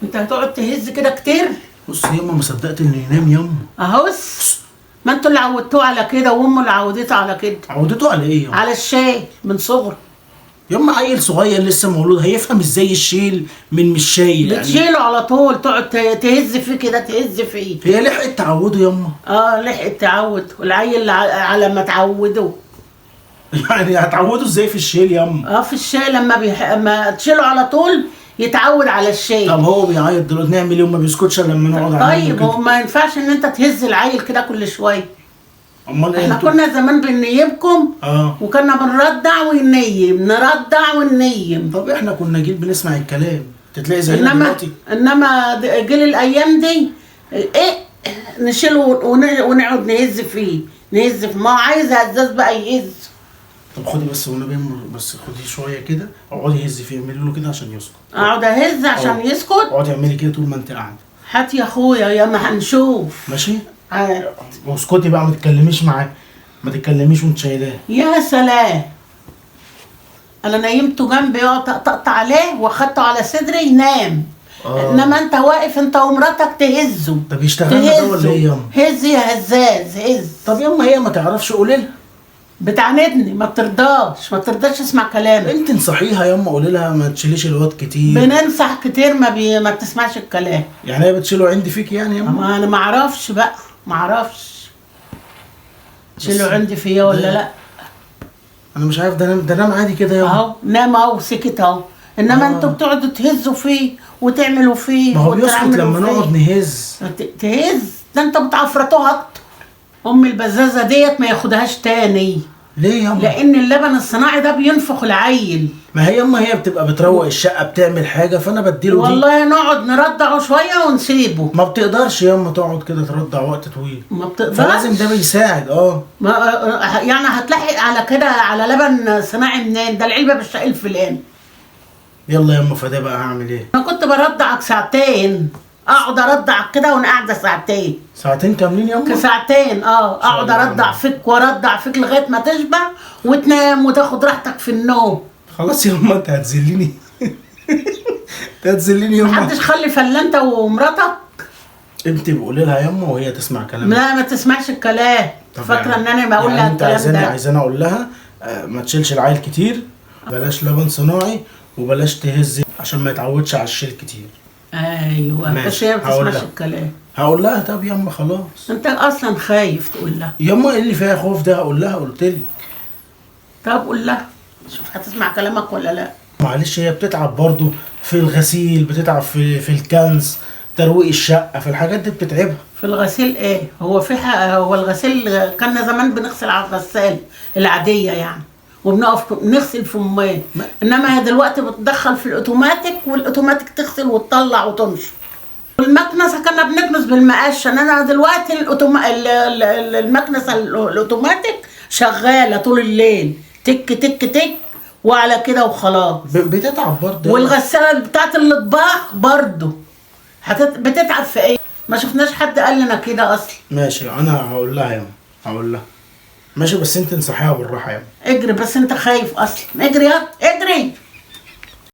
انت هتقعد تهز كده كتير؟ بص ياما ما صدقت انه ينام ياما. اهوس، ما انتوا اللي عودتوه على كده وامه اللي عودته على كده. عودته على ايه ياما؟ على الشاي من صغره. ياما عيل صغير لسه مولود هيفهم ازاي الشيل من مش شايل يعني. بتشيله على طول، تقعد تهز فيه كده، تهز فيه. هي لحقت تعوده ياما؟ لحقت تعود، والعيل على ما تعوده. يعني هتعوده ازاي في الشيل ياما؟ في الشاي ما تشيله على طول يتعود على الشاي. طب هو بيعيط دلوقتي نعمل ايه وما بيسكتش لما نقعد عليه؟ طيب هو ما ينفعش ان انت تهز العيل كده كل شويه. امال ايه؟ احنا كنا زمان بننيمكم وكنا بنردع وننيم، نردع وننيم. طب احنا كنا جيل بنسمع الكلام، تتلاقي زينا دلوقتي. انما جيل الايام دي ايه، نشيله ونقعد نهز فيه، نهز فيه. ما هو عايز هزاز بقى يهز. طب خدي بس والنبي بس خدي شويه كده، اقعدي هزي فيه، اعملي له كده عشان يسكت. اقعد اهز عشان يسكت؟ اقعدي اعملي كده طول ما انت قاعده. هات يا اخويا يا ما هنشوف. ماشي. واسكتي بقى، ما تتكلميش معاه، ما تتكلميش وانت شايلاه. يا سلام، انا نيمته جنبي، طقطق عليه واخدته على صدري ينام. انما انت واقف انت ومراتك تهزه. طب يشتغلنا ده ولا ايه ياما؟ هز يا هزاز هز. طب ياما هي ما تعرفش، قولي لها. بتعاندني، ما ترضاش تسمع كلامي. انت انصحيها ياما، قولي لها ما تشيليش الواد كتير. بننصح كتير ما بتسمعش الكلام. يعني هي بتشيله عندي فيك يعني ياما؟ ما انا ما اعرفش بقى، ما اعرفش تشيله عندي فيا ولا لا. انا مش عارف، ده نام عادي كده ياما. اهو نام اهو، سكت اهو. انما انتوا بتقعدوا تهزوا فيه وتعملوا فيه. ما هو بيسكت لما نقعد نهز. تهز؟ ده انت بتعفرتوها اكتر. البزازه ديت ما ياخدهاش تاني. ليه ياما؟ لان اللبن الصناعي ده بينفخ العيل. ما هي ياما هي بتبقى بتروق الشقه، بتعمل حاجه، فانا بديله دي. والله نقعد نردعه شويه ونسيبه. ما بتقدرش ياما تقعد كده تردع وقت طويل. ما بتقدرش. فلازم ده بيساعد. يعني هتلاحق على كده على لبن صناعي منين؟ ده العلبه بالشقيل فلان. يلا ياما، فده بقى هعمل ايه؟ انا كنت بردعك ساعتين، اقعد ارضع كده وانا قاعده ساعتين. ساعتين كاملين ياما؟ ساعتين اقعد ارضع فيك وارضع فيك لغايه ما تشبع وتنام وتاخد راحتك في النوم. خلاص ياما، انت هتذليني. انت هتذليني ياما. محدش خلي الا انت ومراتك. انت بقولي لها ياما وهي تسمع كلامك. لا ما تسمعش الكلام. فاكره ان انا بقول لها الكلام ده؟ عايزاني اقول لها ما تشيلش العيل كتير، بلاش لبن صناعي، وبلاش تهز عشان ما يتعودش على الشيل كتير. ايوه بس هي ما بتسمعش الكلام. هقول لها. طب ياما خلاص. انت اصلا خايف تقول لها. ياما ايه اللي فيها خوف ده؟ هقول لها، قلت لك. طب قول لها، شوف هتسمع كلامك ولا لا. معلش هي بتتعب برضو في الغسيل، بتتعب في الكنز، ترويق الشقه، في الحاجات دي بتتعبها. في الغسيل ايه؟ هو الغسيل كنا زمان بنغسل على الغسال العاديه يعني، وبنقف نغسل في ميه. انما هي دلوقتي بتدخل في الاوتوماتيك، والاوتوماتيك تغسل وتطلع وتنشر. والمكنسه كنا بنكنس بالمقشه. انا دلوقتي المكنسه الاوتوماتيك شغاله طول الليل، تك تك تك وعلى كده وخلاص. بتتعب برضه. والغساله بتاعت الاطباق برضه بتتعب في ايه؟ ما شفناش حد قال لنا كده اصلا. ماشي، انا هقول لها يا هقول لها. ماشي، بس انت انصحيها بالراحه يا اجري، بس انت خايف اصلا. اجري يا اجري.